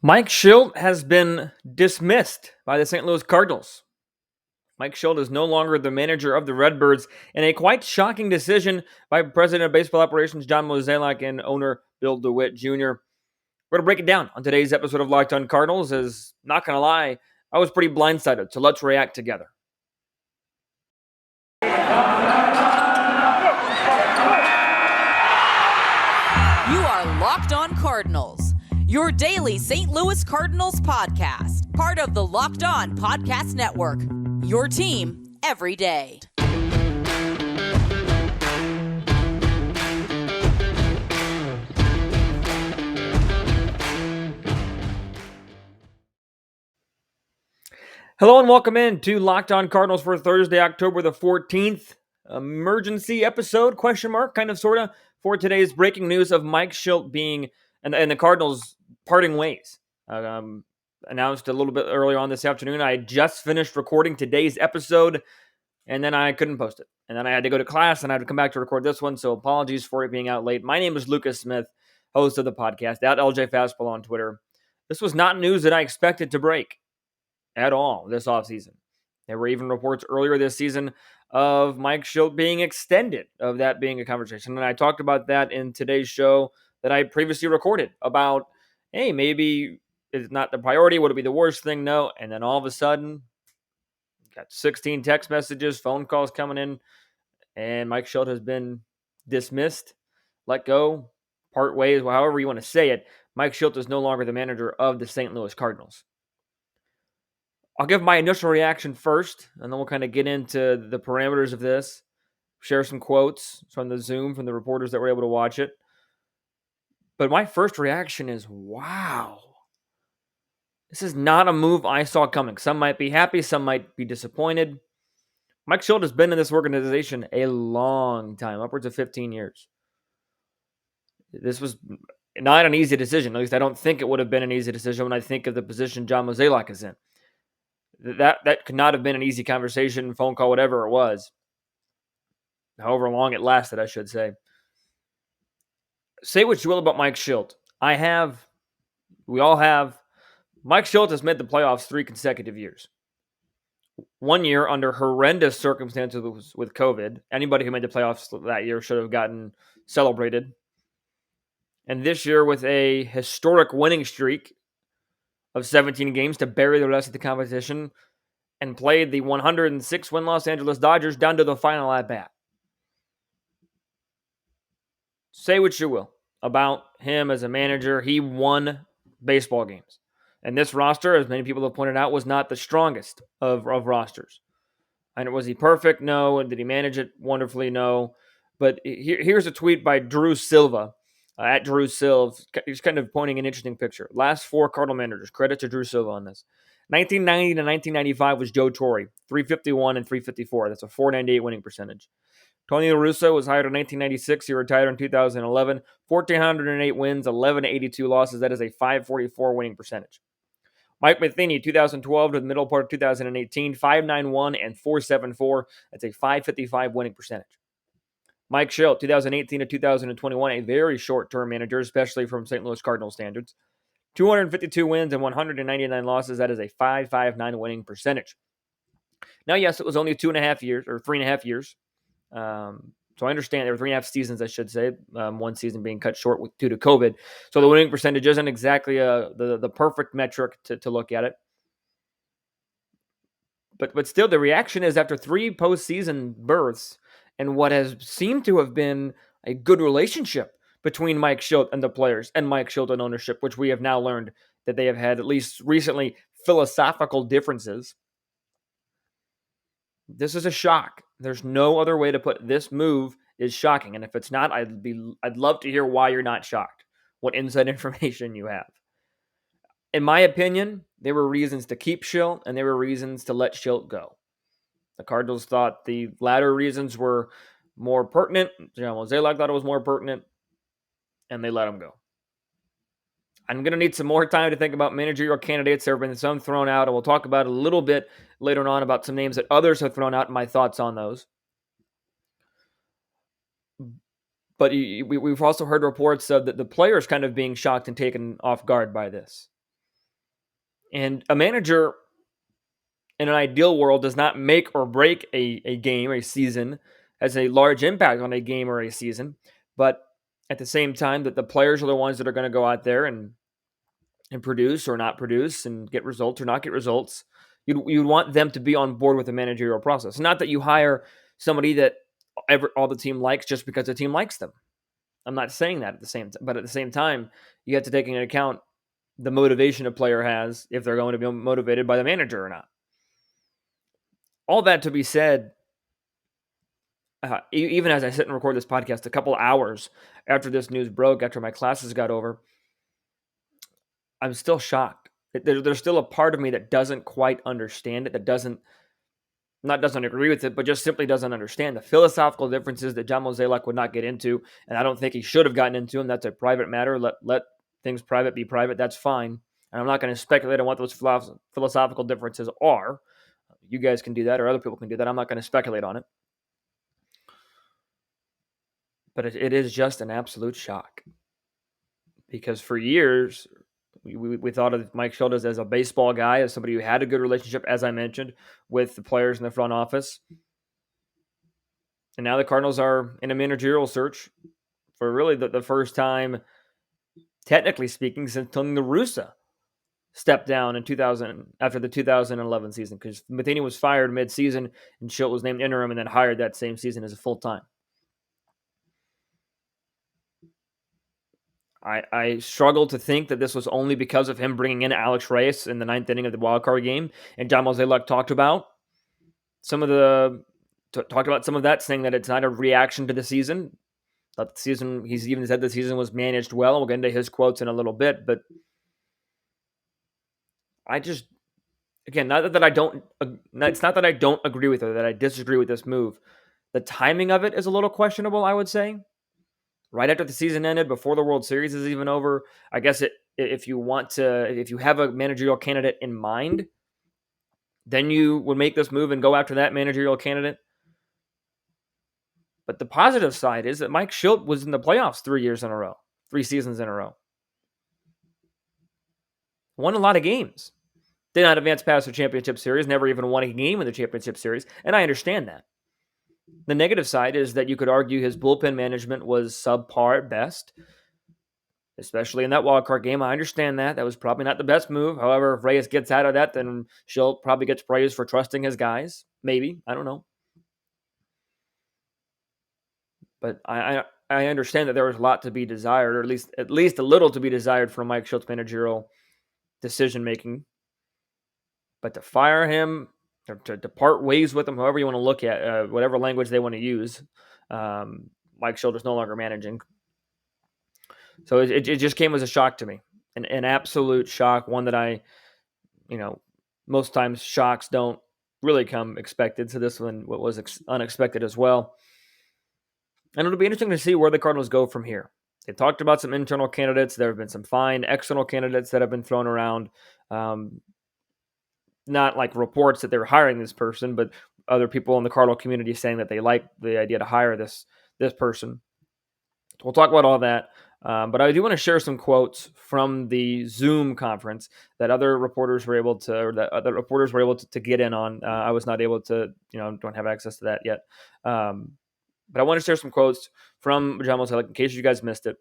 Mike Shildt has been dismissed by the St. Louis Cardinals. Mike Shildt is no longer the manager of the Redbirds in a quite shocking decision by President of Baseball Operations John Mozeliak and owner Bill DeWitt Jr. We're going to break it down on today's episode of Locked On Cardinals. As not going to lie, I was pretty blindsided, so let's react together. You are Locked On Cardinals, your daily St. Louis Cardinals podcast, part of the Locked On Podcast Network, your team every day. Hello and welcome in to Locked On Cardinals for Thursday, October the 14th. Emergency episode, question mark, kind of, sort of, for today's breaking news of Mike Shildt being, and the Cardinals parting ways. Announced a little bit earlier on this afternoon. I just finished recording today's episode, and then I couldn't post it. And then I had to go to class, and I had to come back to record this one, so apologies for it being out late. My name is Lucas Smith, host of the podcast, at LJ Fastball on Twitter. This was not news that I expected to break at all this offseason. There were even reports earlier this season of Mike Shildt being extended, of that being a conversation. And I talked about that in today's show that I previously recorded about, hey, maybe it's not the priority. Would it be the worst thing? No. And then all of a sudden, got 16 text messages, phone calls coming in, and Mike Shildt has been dismissed, let go, part ways, however you want to say it. Mike Shildt is no longer the manager of the St. Louis Cardinals. I'll give my initial reaction first, and then we'll kind of get into the parameters of this, share some quotes from the Zoom, from the reporters that were able to watch it. But my first reaction is, wow. This is not a move I saw coming. Some might be happy, some might be disappointed. Mike Shildt has been in this organization a long time, upwards of 15 years. This was not an easy decision. At least I don't think it would have been an easy decision when I think of the position John Mozeliak is in. That could not have been an easy conversation, phone call, whatever it was. However long it lasted, I should say. Say what you will about Mike Shildt. We all have. Mike Shildt has made the playoffs 3 consecutive years. 1 year under horrendous circumstances with COVID. Anybody who made the playoffs that year should have gotten celebrated. And this year with a historic winning streak of 17 games to bury the rest of the competition, and played the 106-win Los Angeles Dodgers down to the final at-bat. Say what you will about him as a manager. He won baseball games. And this roster, as many people have pointed out, was not the strongest of rosters. And was he perfect? No. And did he manage it wonderfully? No. But here's a tweet by Drew Silva, at Drew Silva. He's kind of pointing an interesting picture. Last 4 Cardinal managers. Credit to Drew Silva on this. 1990 to 1995 was Joe Torre, 351 and 354. That's a 498 winning percentage. Tony La Russa was hired in 1996. He retired in 2011. 1,408 wins, 1182 losses. That is a 544 winning percentage. Mike Matheny, 2012 to the middle part of 2018, 591 and 474. That's a 555 winning percentage. Mike Shildt, 2018 to 2021, a very short-term manager, especially from St. Louis Cardinals standards. 252 wins and 199 losses. That is a 559 winning percentage. Now, yes, it was only 2.5 years, or 3.5 years. So I understand there were 3.5 seasons, I should say. One season being cut short due to COVID. So the winning percentage isn't exactly the perfect metric to look at it. But still, the reaction is after 3 postseason berths and what has seemed to have been a good relationship between Mike Shildt and the players and Mike Shildt and ownership, which we have now learned that they have had, at least recently, philosophical differences. This is a shock. There's no other way to put it. This move is shocking. And if it's not, I'd love to hear why you're not shocked, what inside information you have. In my opinion, there were reasons to keep Shildt and there were reasons to let Shildt go. The Cardinals thought the latter reasons were more pertinent. John Mozeliak thought it was more pertinent, and they let him go. I'm going to need some more time to think about managerial candidates. There have been some thrown out, and we'll talk about a little bit later on about some names that others have thrown out and my thoughts on those. But we've also heard reports of the players kind of being shocked and taken off guard by this. And a manager in an ideal world does not make or break a game or a season, has a large impact on a game or a season. But at the same time, that the players are the ones that are going to go out there and produce or not produce and get results or not get results. You'd want them to be on board with the managerial process. Not that you hire somebody that all the team likes just because the team likes them. I'm not saying that but at the same time, you have to take into account the motivation a player has if they're going to be motivated by the manager or not. All that to be said, even as I sit and record this podcast a couple hours after this news broke, after my classes got over, I'm still shocked. There's still a part of me that doesn't quite understand it, that doesn't agree with it, but just simply doesn't understand the philosophical differences that John Mozeliak would not get into, and I don't think he should have gotten into them. That's a private matter. Let things private be private. That's fine. And I'm not going to speculate on what those philosophical differences are. You guys can do that, or other people can do that. I'm not going to speculate on it. But it is just an absolute shock. Because for years, we thought of Mike Shildt as a baseball guy, as somebody who had a good relationship, as I mentioned, with the players in the front office. And now the Cardinals are in a managerial search for really the first time, technically speaking, since Tony La Russa stepped down in 2000 after the 2011 season, because Matheny was fired mid-season and Shildt was named interim and then hired that same season as a full-time. I struggle to think that this was only because of him bringing in Alex Reyes in the ninth inning of the wild card game, and John Mozeliak talked about some of that, saying that it's not a reaction to the season. That the season, he's even said the season was managed well. We'll get into his quotes in a little bit, but I just, again, it's not that I don't agree with it, that I disagree with this move. The timing of it is a little questionable, I would say. Right after the season ended, before the World Series is even over. I guess if you have a managerial candidate in mind, then you would make this move and go after that managerial candidate. But the positive side is that Mike Shildt was in the playoffs 3 seasons in a row. Won a lot of games. Did not advance past the championship series, never even won a game in the championship series, and I understand that. The negative side is that you could argue his bullpen management was subpar at best, especially in that wildcard game. I understand that. That was probably not the best move. However, if Reyes gets out of that, then Shildt probably gets praised for trusting his guys. Maybe. I don't know. But I understand that there was a lot to be desired, or at least a little to be desired from Mike Shildt's managerial decision-making. But to fire him, or to part ways with him, however you want to look at, whatever language they want to use, Mike Shildt is no longer managing. So it just came as a shock to me, an absolute shock, one that most times shocks don't really come expected. So this one was unexpected as well. And it'll be interesting to see where the Cardinals go from here. They talked about some internal candidates. There have been some fine external candidates that have been thrown around. Not like reports that they're hiring this person, but other people in the Cardinal community saying that they like the idea to hire this person. We'll talk about all that. But I do want to share some quotes from the Zoom conference that other reporters were able to get in on. I was not able to, don't have access to that yet. But I want to share some quotes from John Mozeliak in case you guys missed it.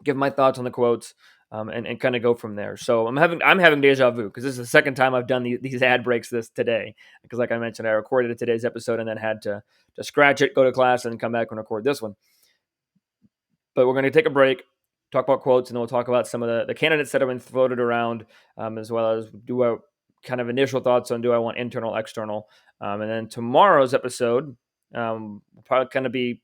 Give my thoughts on the quotes and kind of go from there. So I'm having deja vu because this is the second time I've done these ad breaks today. Because like I mentioned, I recorded today's episode and then had to scratch it, go to class, and then come back and record this one. But we're going to take a break, talk about quotes, and then we'll talk about some of the candidates that have been floated around, as well as do a kind of initial thoughts on do I want internal, external. And then tomorrow's episode will probably kind of be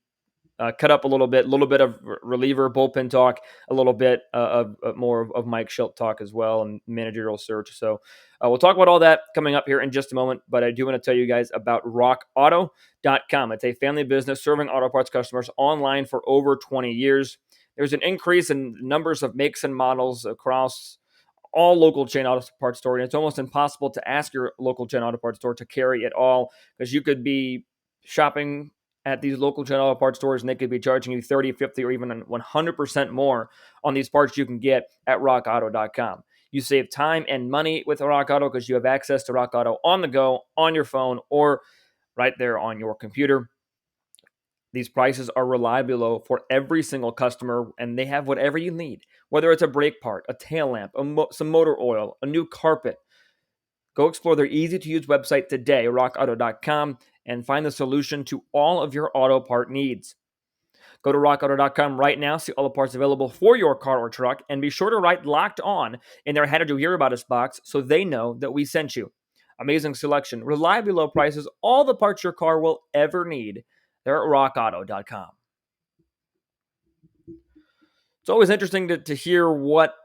cut up a little bit of reliever bullpen talk, a little bit of more of Mike Shildt talk as well, and managerial search. So we'll talk about all that coming up here in just a moment. But I do want to tell you guys about RockAuto.com. It's a family business serving auto parts customers online for over 20 years. There's an increase in numbers of makes and models across all local chain auto parts stores. And it's almost impossible to ask your local chain auto parts store to carry it all, because you could be shopping at these local chain auto parts stores and they could be charging you 30, 50, or even 100% more on these parts you can get at rockauto.com. You save time and money with Rock Auto because you have access to Rock Auto on the go, on your phone, or right there on your computer. These prices are reliably low for every single customer, and they have whatever you need, whether it's a brake part, a tail lamp, some motor oil, a new carpet. Go explore their easy-to-use website today, rockauto.com, and find the solution to all of your auto part needs. Go to rockauto.com right now, see all the parts available for your car or truck, and be sure to write Locked On in their How Did You Hear About Us box so they know that we sent you. Amazing selection, reliably low prices, all the parts your car will ever need. They're at rockauto.com. It's always interesting to hear what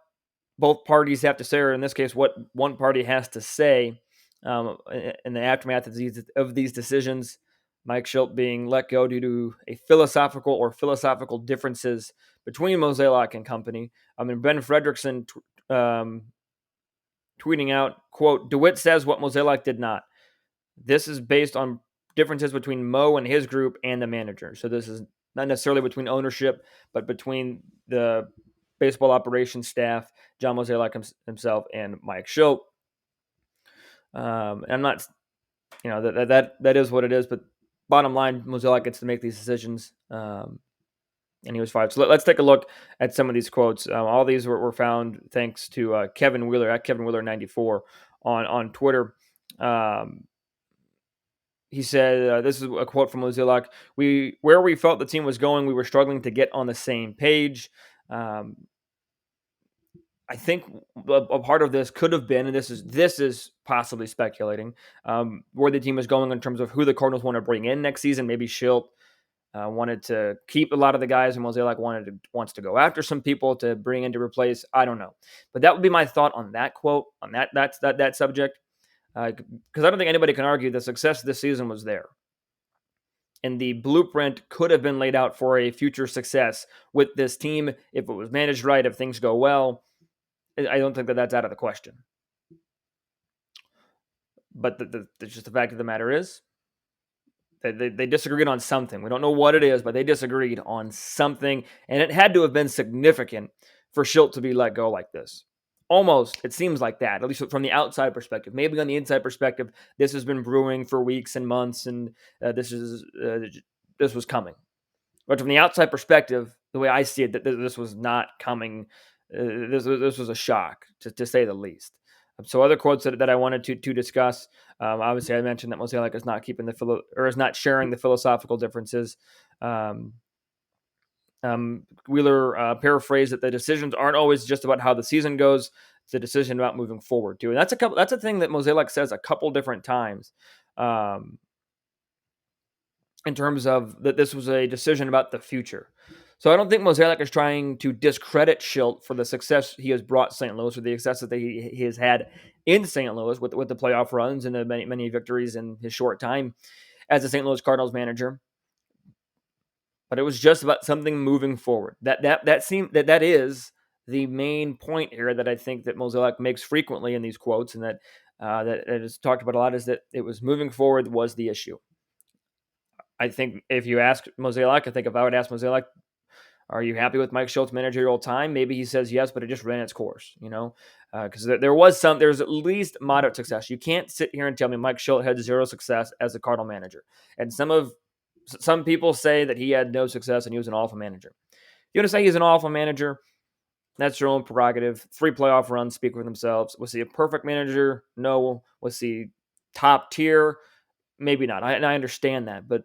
both parties have to say, or in this case, what one party has to say in the aftermath of these decisions. Mike Shildt being let go due to a philosophical differences between Mozeliak and company. Ben Fredrickson tweeting out, quote, DeWitt says what Mozeliak did not. This is based on differences between Mo and his group and the manager. So this is not necessarily between ownership, but between the baseball operations staff, John Mozeliak himself, and Mike Shildt. I'm not, that is what it is. But bottom line, Mozeliak gets to make these decisions, and he was fired. So let's take a look at some of these quotes. All these were found thanks to Kevin Wheeler at Kevin Wheeler 94 on Twitter. He said, this is a quote from Mozeliak, where we felt the team was going, we were struggling to get on the same page. I think a part of this could have been, and this is possibly speculating, where the team is going in terms of who the Cardinals want to bring in next season. Maybe Shildt wanted to keep a lot of the guys, and Mozeliak wants to go after some people to bring in to replace. I don't know, but that would be my thought on that quote, on that subject, because I don't think anybody can argue the success this season was there. And the blueprint could have been laid out for a future success with this team if it was managed right, if things go well. I don't think that's out of the question. But just the fact of the matter is they disagreed on something. We don't know what it is, but they disagreed on something. And it had to have been significant for Shildt to be let go like this. Almost, it seems like that, at least from the outside perspective. Maybe on the inside perspective, this has been brewing for weeks and months, and this was coming. But from the outside perspective, the way I see it, that this was not coming. This was a shock, to say the least. So other quotes that I wanted to discuss. Obviously, I mentioned that Mozeliak is not is not sharing the philosophical differences. Wheeler paraphrased that the decisions aren't always just about how the season goes. It's a decision about moving forward too, and that's a thing that Mozeliak says a couple different times. In terms of that, this was a decision about the future. So I don't think Mozeliak is trying to discredit Shildt for the success he has brought St. Louis, or the success that he has had in St. Louis with the playoff runs and the many victories in his short time as a St. Louis Cardinals manager. But it was just about something moving forward. That is the main point here that I think that Mozeliak makes frequently in these quotes, and that is talked about a lot, is that it was moving forward was the issue. I think if you ask Mozeliak, if I would ask Mozeliak, are you happy with Mike Shildt's managerial time? Maybe he says yes, but it just ran its course, because there's at least moderate success. You can't sit here and tell me Mike Shildt had zero success as a Cardinal manager. And some people say that he had no success and he was an awful manager. If you want to say he's an awful manager, that's your own prerogative. 3 playoff runs speak for themselves. Was he a perfect manager? No. Was he top tier? Maybe not. I understand that, but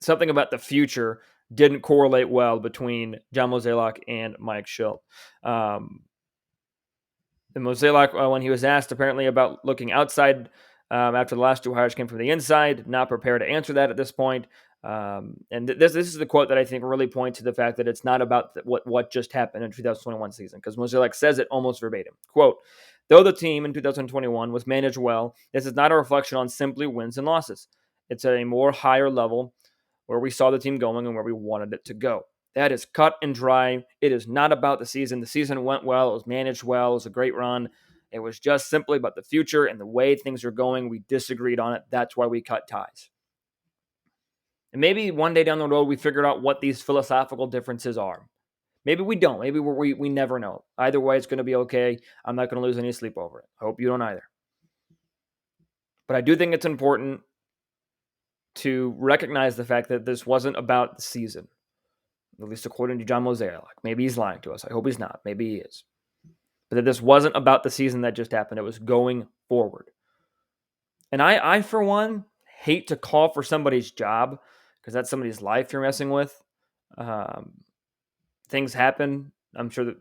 something about the future didn't correlate well between John Mozeliak and Mike Shildt. And Mozeliak, when he was asked apparently about looking outside after the last 2 hires came from the inside, not prepared to answer that at this point. And this is the quote that I think really points to the fact that it's not about what just happened in 2021 season, because Mozeliak says it almost verbatim. Quote, though the team in 2021 was managed well, this is not a reflection on simply wins and losses. It's at a more higher level where we saw the team going and where we wanted it to go. That is cut and dry. It is not about the season. The season went well. It was managed well. It was a great run. It was just simply about the future and the way things are going. We disagreed on it. That's why we cut ties. And maybe one day down the road, we figured out what these philosophical differences are. Maybe we don't. Maybe we never know. Either way, it's going to be okay. I'm not going to lose any sleep over it. I hope you don't either. But I do think it's important to recognize the fact that this wasn't about the season, at least according to John Mozeliak. Maybe he's lying to us. I hope he's not. Maybe he is. But that this wasn't about the season that just happened. It was going forward. And I for one, hate to call for somebody's job because that's somebody's life you're messing with. Um, Things happen. I'm sure that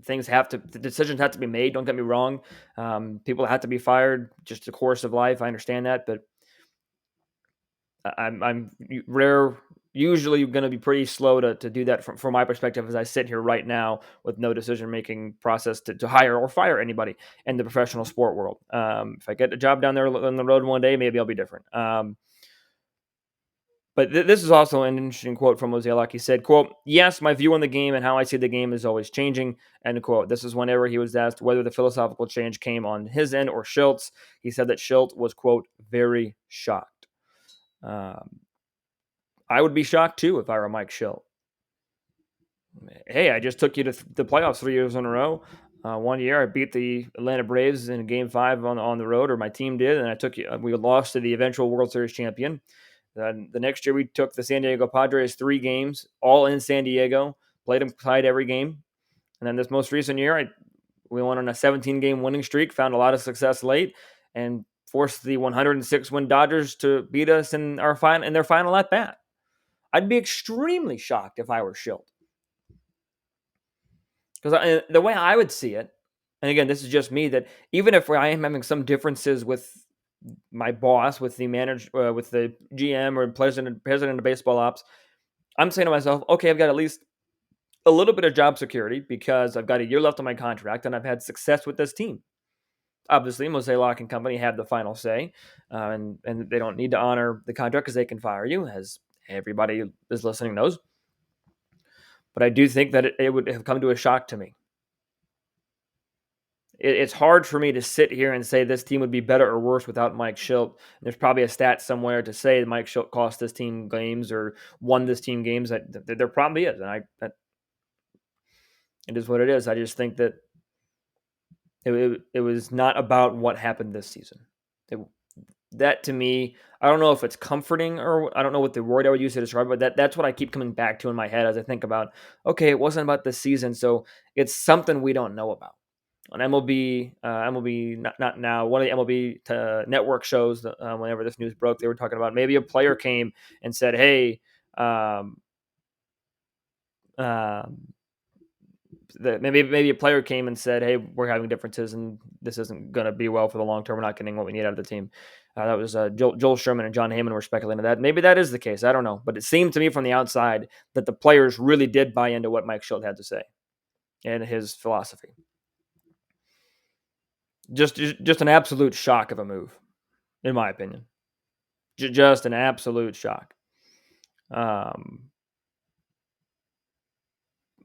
the decisions have to be made. Don't get me wrong. People have to be fired. Just the course of life. I understand that, but I'm usually going to be pretty slow to do that from my perspective as I sit here right now with no decision-making process to hire or fire anybody in the professional sport world. If I get a job down there on the road one day, maybe I'll be different. But this is also an interesting quote from Mozeliak. He said, quote, "Yes, my view on the game and how I see the game is always changing," end quote. This is whenever he was asked whether the philosophical change came on his end or Shilt's. He said that Shildt was, quote, "very shocked." I would be shocked too if I were Mike Shildt. Hey, I just took you to the playoffs 3 years in a row. One year I beat the Atlanta Braves in Game 5 on the road, or my team did, and I took you. We lost to the eventual World Series champion. Then the next year we took the San Diego Padres 3 games, all in San Diego, played them tied every game. And then this most recent year, we went on a 17-game winning streak, found a lot of success late, and forced the 106-win Dodgers to beat us in their final at bat. I'd be extremely shocked if I were Shildt. Because the way I would see it, and again, this is just me, that even if I am having some differences with my boss, with the manager, with the GM or president of baseball ops, I'm saying to myself, okay, I've got at least a little bit of job security because I've got a year left on my contract and I've had success with this team. Obviously, Mozeliak and company have the final say, and they don't need to honor the contract because they can fire you, as everybody is listening knows. But I do think that it would have come to a shock to me. It's hard for me to sit here and say this team would be better or worse without Mike Shildt. There's probably a stat somewhere to say Mike Shildt cost this team games or won this team games. That there probably is, and it is what it is. I just think that it was not about what happened this season. That to me, I don't know if it's comforting or I don't know what the word I would use to describe it, but that's what I keep coming back to in my head as I think about, okay, it wasn't about the season, so it's something we don't know about. On MLB, not now, one of the MLB network shows, whenever this news broke, they were talking about maybe a player came and said, hey, maybe a player came and said, hey, we're having differences and this isn't going to be well for the long term. We're not getting what we need out of the team. That was Joel Sherman and John Heyman were speculating that. Maybe that is the case. I don't know. But it seemed to me from the outside that the players really did buy into what Mike Shildt had to say and his philosophy. Just an absolute shock of a move, in my opinion. Just an absolute shock. I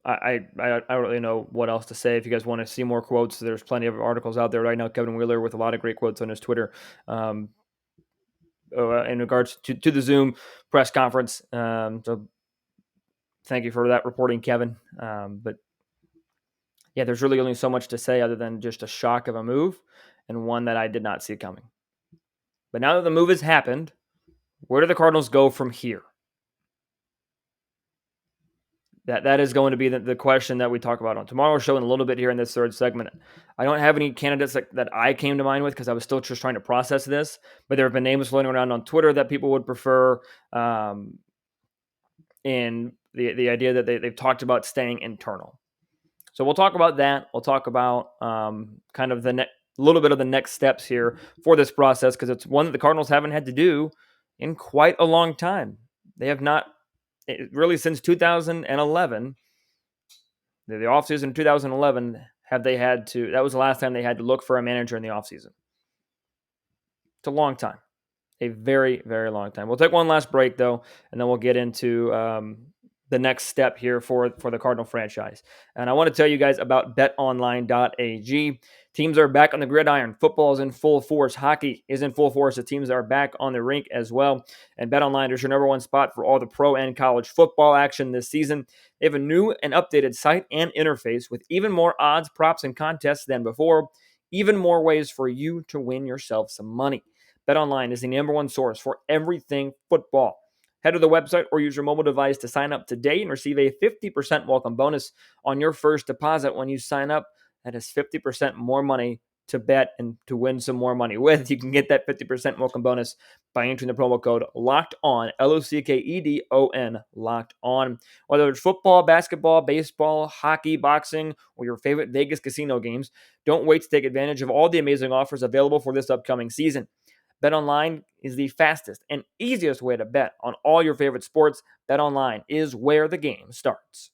don't really know what else to say. If you guys want to see more quotes, there's plenty of articles out there right now. Kevin Wheeler with a lot of great quotes on his Twitter in regards to the Zoom press conference. So thank you for that reporting, Kevin. But yeah, there's really only so much to say other than just a shock of a move and one that I did not see coming. But now that the move has happened, where do the Cardinals go from here? That is going to be the question that we talk about on tomorrow's show and a little bit here in this third segment. I don't have any candidates that I came to mind with because I was still just trying to process this, but there have been names floating around on Twitter that people would prefer, and the idea that they've talked about staying internal. So we'll talk about that. We'll talk about kind of little bit of the next steps here for this process because it's one that the Cardinals haven't had to do in quite a long time. They have not really since 2011. The offseason in 2011 that was the last time they had to look for a manager in the offseason. It's a long time. A very, very long time. We'll take one last break, though, and then we'll get into the next step here for the Cardinal franchise. And I want to tell you guys about BetOnline.ag. Teams are back on the gridiron. Football is in full force. Hockey is in full force. The teams are back on the rink as well. And BetOnline is your number one spot for all the pro and college football action this season. They have a new and updated site and interface with even more odds, props, and contests than before. Even more ways for you to win yourself some money. BetOnline is the number one source for everything football. Head to the website or use your mobile device to sign up today and receive a 50% welcome bonus on your first deposit when you sign up. That is 50% more money to bet and to win some more money with. You can get that 50% welcome bonus by entering the promo code Locked On, LOCKEDON, Locked On. Whether it's football, basketball, baseball, hockey, boxing, or your favorite Vegas casino games, don't wait to take advantage of all the amazing offers available for this upcoming season. BetOnline is the fastest and easiest way to bet on all your favorite sports. BetOnline is where the game starts.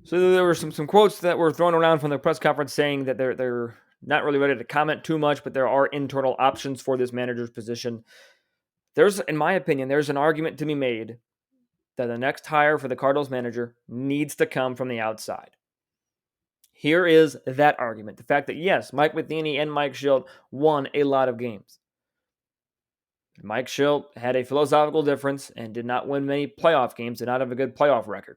So there were some quotes that were thrown around from the press conference saying that they're not really ready to comment too much, but there are internal options for this manager's position. In my opinion, there's an argument to be made that the next hire for the Cardinals manager needs to come from the outside. Here is that argument. The fact that, yes, Mike Matheny and Mike Shildt won a lot of games. Mike Shildt had a philosophical difference and did not win many playoff games, did not have a good playoff record.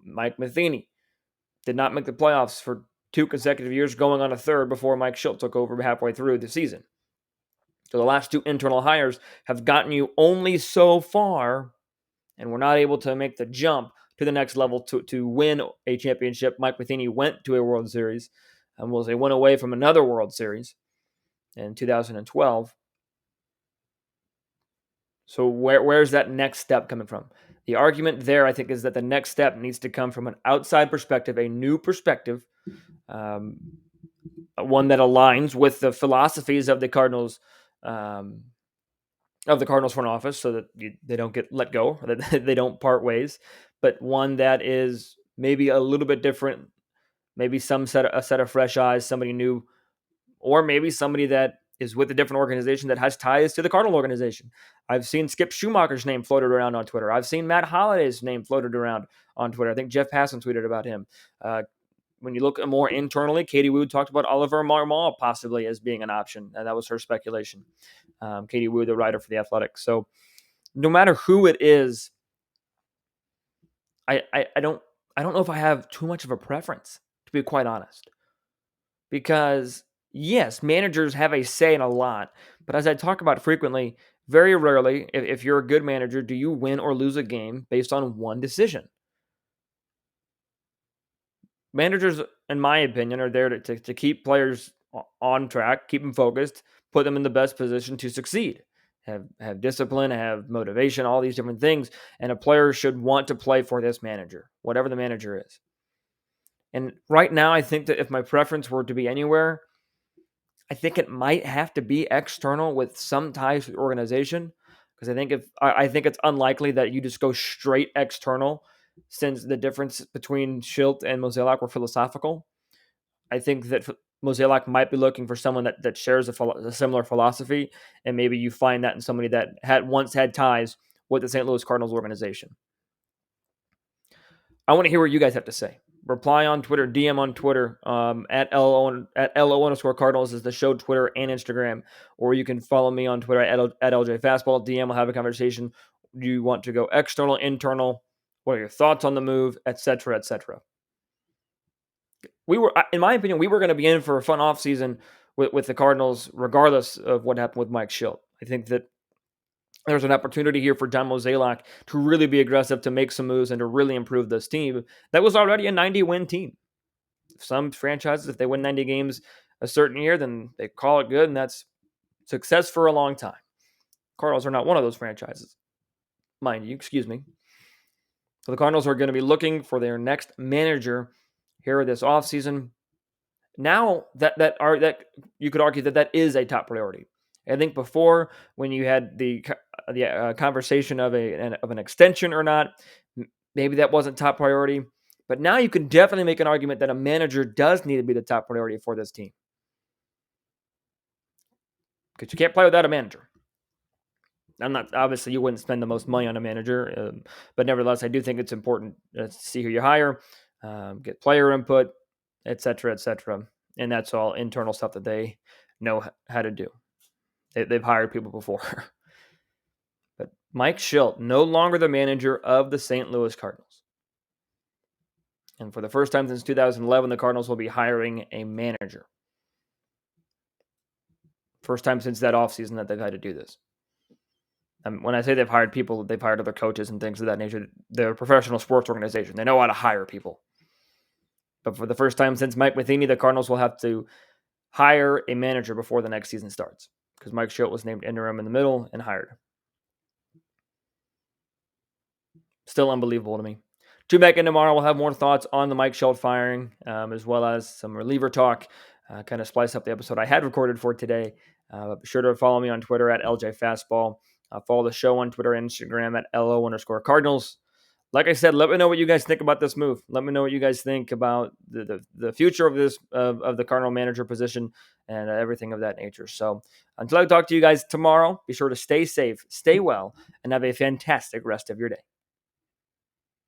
Mike Matheny did not make the playoffs for 2 consecutive years, going on a third before Mike Shildt took over halfway through the season. So the last 2 internal hires have gotten you only so far, and we're not able to make the jump to the next level to win a championship. Mike Matheny went to a World Series and was a win away from another World Series in 2012. So where's that next step coming from? The argument there, I think, is that the next step needs to come from an outside perspective, a new perspective, one that aligns with the philosophies of the Cardinals, front office, so that they don't get let go, that they don't part ways, but one that is maybe a little bit different, maybe a set of fresh eyes, somebody new, or maybe somebody that is with a different organization that has ties to the Cardinal organization. I've seen Skip Schumacher's name floated around on Twitter. I've seen Matt Holliday's name floated around on Twitter. I think Jeff Passan tweeted about him. When you look more internally, Katie Wood talked about Oliver Marmol possibly as being an option, and that was her speculation. Katie Wood, the writer for The Athletic. So no matter who it is, I don't know if I have too much of a preference, to be quite honest. Because yes, managers have a say in a lot, but as I talk about frequently, very rarely, if you're a good manager, do you win or lose a game based on one decision. Managers, in my opinion, are there to keep players on track, keep them focused, put them in the best position to succeed. Have discipline, have motivation, all these different things. And a player should want to play for this manager, whatever the manager is. And right now, I think that if my preference were to be anywhere, I think it might have to be external with some ties to the organization. Because I think it's unlikely that you just go straight external, since the difference between Shildt and Mozeliak were philosophical. I think that Mozeliak might be looking for someone that shares a similar philosophy, and maybe you find that in somebody that once had ties with the St. Louis Cardinals organization. I want to hear what you guys have to say. Reply on Twitter, DM on Twitter, at LO_Cardinals is the show Twitter and Instagram, or you can follow me on Twitter at LJ Fastball. DM will have a conversation. Do you want to go external, internal? What are your thoughts on the move, etc., etc.? In my opinion, we were going to be in for a fun offseason with the Cardinals, regardless of what happened with Mike Shildt. I think that there's an opportunity here for Don Mozeliak to really be aggressive, to make some moves, and to really improve this team that was already a 90-win team. Some franchises, if they win 90 games a certain year, then they call it good, and that's success for a long time. Cardinals are not one of those franchises, mind you, excuse me. So the Cardinals are going to be looking for their next manager here this offseason. Now that you could argue that is a top priority. I think before, when you had the conversation of an extension or not, maybe that wasn't top priority. But now you can definitely make an argument that a manager does need to be the top priority for this team, because you can't play without a manager. I'm not, obviously you wouldn't spend the most money on a manager, but nevertheless, I do think it's important to see who you hire, get player input, et cetera, et cetera. And that's all internal stuff that they know how to do. They've hired people before. But Mike Shildt, no longer the manager of the St. Louis Cardinals. And for the first time since 2011, the Cardinals will be hiring a manager. First time since that offseason that they've had to do this. When I say they've hired people, they've hired other coaches and things of that nature. They're a professional sports organization. They know how to hire people. But for the first time since Mike Matheny, the Cardinals will have to hire a manager before the next season starts, because Mike Shildt was named interim in the middle and hired. Still unbelievable to me. Tune back in tomorrow. We'll have more thoughts on the Mike Shildt firing, as well as some reliever talk. Kind of splice up the episode I had recorded for today. Be sure to follow me on Twitter at LJ Fastball. Follow the show on Twitter and Instagram at LO_Cardinals. Like I said, let me know what you guys think about this move. Let me know what you guys think about the future of this of the Cardinal manager position and everything of that nature. So until I talk to you guys tomorrow, be sure to stay safe, stay well, and have a fantastic rest of your day.